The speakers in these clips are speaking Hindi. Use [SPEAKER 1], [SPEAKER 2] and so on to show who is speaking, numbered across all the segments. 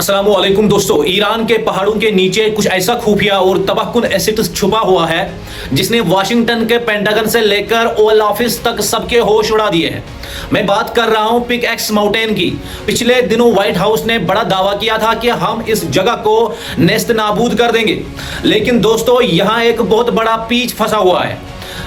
[SPEAKER 1] अस्सलामुअलैकुम दोस्तों, ईरान के पहाड़ों के नीचे कुछ ऐसा खुफिया और तबाहकुन एसिड छुपा हुआ है जिसने वाशिंगटन के पेंटागन से लेकर ओवल ऑफिस तक सबके होश उड़ा दिए हैं। मैं बात कर रहा हूं पिक एक्स माउंटेन की। पिछले दिनों व्हाइट हाउस ने बड़ा दावा किया था कि हम इस जगह को नेस्त नाबूद कर देंगे, लेकिन दोस्तों यहां एक बहुत बड़ा पीच फंसा हुआ है।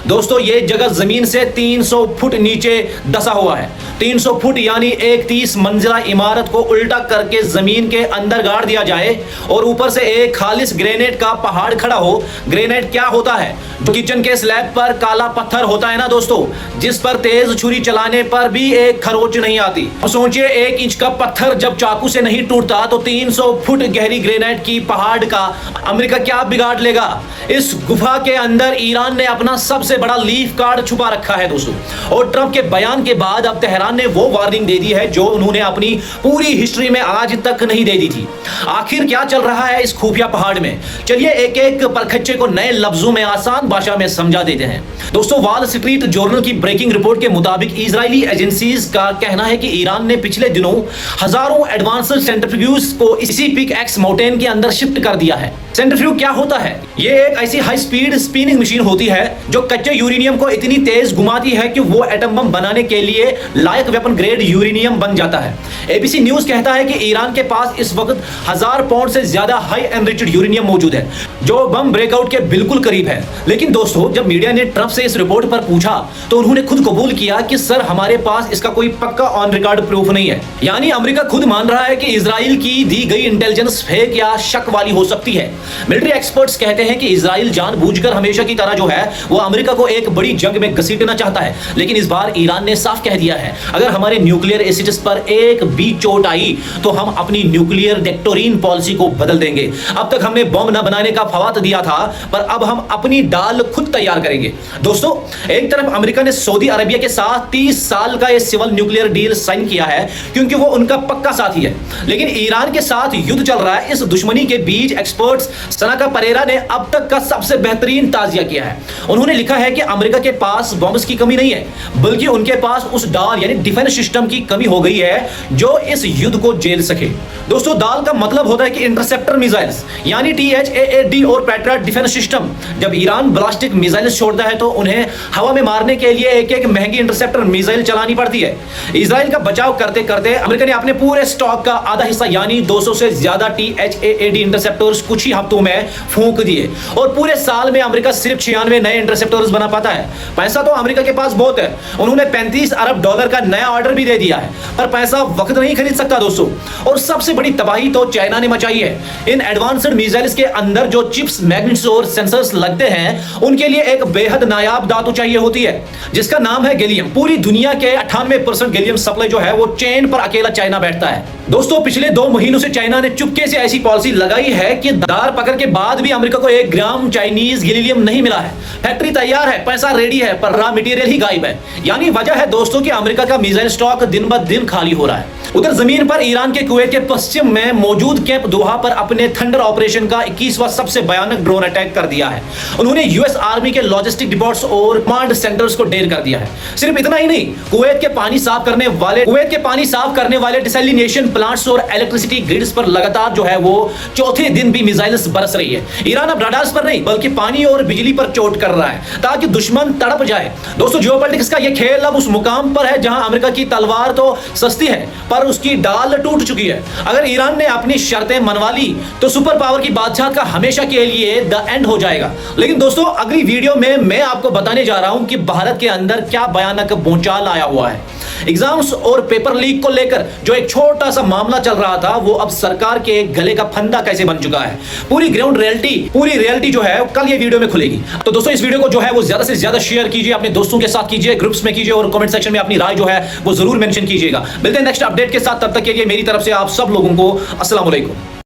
[SPEAKER 1] दोस्तों ये जगह जमीन से 300 फुट नीचे दसा हुआ है। 300 फुट यानी एक 30 मंजिला इमारत को उल्टा करके जमीन के अंदर गाड़ दिया जाए और ऊपर से एक खालिस ग्रेनाइट का पहाड़ खड़ा हो। ग्रेनाइट क्या होता है? जो किचन के स्लैब पर काला पत्थर होता है ना दोस्तों, जिस पर तेज छुरी चलाने पर भी एक खरोच नहीं आती। अब सोचिए, 1 इंच का पत्थर जब चाकू से नहीं टूटता तो 300 फुट गहरी ग्रेनाइट की पहाड़ का अमेरिका क्या बिगाड़ लेगा। इस गुफा के अंदर ईरान ने अपना सबसे बड़ा लीफ कार्ड छुपा रखा है दोस्तों। और ट्रंप के बयान के बाद अब तेहरान ने वो वार्निंग दे दी है जो उन्होंने अपनी पूरी हिस्ट्री में आज तक नहीं दे दी थी। आखिर क्या चल रहा है इस खुफिया पहाड़ में? चलिए एक एक परखच्चे को नए लफ्जों में आसान भाषा में समझा देते हैं। दोस्तों, वॉल स्ट्रीट जर्नल की ब्रेकिंग रिपोर्ट के मुताबिक इजरायली एजेंसीज का कहना है कि ईरान ने पिछले दिनों हजारों एडवांस्ड सेंट्रीफ्यूज को इसी पिक एक्स माउंटेन के अंदर शिफ्ट कर दिया है। सेंट्रीफ्यूज क्या होता है? ये एक ऐसी हाई स्पीड स्पिनिंग मशीन होती है जो कच्चे यूरेनियम को इतनी तेज घुमाती है कि वो एटम बम बनाने के लिए लायक वेपन ग्रेड यूरेनियम बन जाता है। एबीसी न्यूज कहता है कि ईरान के पास इस वक्त 1000 पाउंड से ज्यादा हाई एनरिच्ड यूरेनियम मौजूद है जो बम ब्रेकआउट के बिल्कुल करीब है। लेकिन दोस्तों, जब मीडिया ने ट्रंप से इस रिपोर्ट पर पूछा तो उन्होंने खुद कबूल किया कि सर हमारे पास इसका कोई पक्का ऑन रिकॉर्ड प्रूफ नहीं है। यानी अमेरिका खुद मान रहा है कि इजराइल की दी गई इंटेलिजेंस फेक या शक वाली हो सकती है। मिलिट्री एक्सपर्ट्स कहते हैं कि इजराइल जानबूझकर हमेशा की तरह जो है वो अमेरिका को एक बड़ी जंग में घसीटना चाहता है। लेकिन इस बार ईरान ने साफ कह दिया है, अगर हमारे न्यूक्लियर एसिड्स पर एक भी चोट आई तो हम अपनी न्यूक्लियर डेक्टोरीन पॉलिसी को बदल देंगे। अब तक हमने बम न बनाने का फवाद दिया था, पर अब हम अपनी दाल खुद तैयार करेंगे। दोस्तों, एक तरफ अमेरिका ने सऊदी अरेबिया के साथ 30 साल का ये सिविल न्यूक्लियर डील साइन किया है क्योंकि वो उनका पक्का साथी है, लेकिन ईरान के साथ युद्ध चल रहा है। इस दुश्मनी के बीच एक्सपर्ट्स सनाका परेरा ने अब तक का सबसे बेहतरीन ताजिया किया है। उन्होंने लिखा है कि अमेरिका के पास बॉम्ब्स की कमी नहीं है, बल्कि उनके पास उस डाल यानी डिफेंस सिस्टम की कमी हो गई है जो इस युद्ध को झेल सके। दोस्तों, डाल का मतलब होता है कि इंटरसेप्टर मिसाइल्स यानी THAAD और पैट्रियट डिफेंस सिस्टम। जब ईरान ब्लास्टिक मिसाइल्स छोड़ता है तो उन्हें हवा में मारने के लिए एक एक महंगी इंटरसेप्टर मिसाइल चलानी पड़ती है। इजराइल का बचाव करते करते अमेरिका ने अपने पूरे स्टॉक का आधा हिस्सा यानी 200 से ज्यादा THAAD इंटरसेप्टर्स कुछ ही हफ्तों में फूंक दिए और पूरे साल में अमेरिका सिर्फ 96 नए इंटरसेप्टर्स बना पाता है। पैसा तो अमेरिका के पास बहुत है, उन्होंने $35 अरब का नया ऑर्डर भी दे दिया है, पर पैसा वक्त नहीं खरीद सकता दोस्तों। और सबसे बड़ी तबाही तो चाइना ने मचाई है। इन एडवांस्ड मिसाइल्स के अंदर जो चिप्स, मैग्नेट्स और सेंसर्स लगते हैं उनके लिए एक बेहद नायाब धातु चाहिए होती है जिसका नाम है गैलियम। पूरी दुनिया के 98% गैलियम सप्लाई जो है वो चेन पर अकेला चाइना बैठता है। दोस्तों, पिछले 2 महीनों से चाइना ने चुपके से ऐसी पॉलिसी लगाई है कि दार पकड़ के बाद भी अमेरिका को 1 ग्राम चाइनीज गैलियम नहीं मिला है। फैक्ट्री तैयार है, पैसा रेडी है, पर रॉ मटेरियल ही गायब है। यानी वजह है दोस्तों कि अमेरिका का मिसाइल स्टॉक दिन ब दिन खाली हो रहा है। उधर जमीन पर ईरान के कुवैत के पश्चिम में मौजूद कैंप दोहा पर अपने थंडर ऑपरेशन का 21वां सबसे भयानक ड्रोन अटैक कर दिया है। उन्होंने यूएस आर्मी के लॉजिस्टिक डिपोट्स और कमांड सेंटर्स को ढेर कर दिया है। सिर्फ इतना ही नहीं, कुवैत के पानी साफ करने वाले डिसैलिनेशन प्लांट्स और इलेक्ट्रिसिटी ग्रिड्स पर लगातार जो है वो चौथे दिन भी मिसाइल्स बरस रही है। ईरान अब रडार्स पर नहीं बल्कि पानी और बिजली पर चोट कर रहा है ताकि दुश्मन तड़प जाए। दोस्तों, जियोपॉलिटिक्स का ये खेल अब उस मुकाम पर है जहां अमेरिका की तलवार तो सस्ती है पर उसकी डाल टूट चुकी है। अगर ईरान ने अपनी शर्तें मनवा ली तो सुपर पावर की बादशाह का हमेशा के लिए द एंड हो जाएगा। लेकिन दोस्तों, अगली वीडियो में मैं आपको बताने जा रहा हूं कि भारत के अंदर क्या भयानक भूचाल आया हुआ है। एग्जाम्स और पेपर लीक को लेकर जो एक छोटा सा मामला चल रहा था वो अब सरकार के गले का फंदा कैसे बन चुका है। पूरी रियलिटी जो है कल ये वीडियो में खुलेगी। तो दोस्तों, इस वीडियो को जो है वो ज्यादा से ज्यादा शेयर कीजिए, अपने दोस्तों के साथ कीजिए, ग्रुप्स में कीजिए और कमेंट सेक्शन में अपनी राय जो है वो जरूर मेंशन कीजिएगा। मिलते हैं नेक्स्ट अपडेट के साथ, तब तक के लिए मेरी तरफ से आप सब लोगों को अस्सलाम वालेकुम।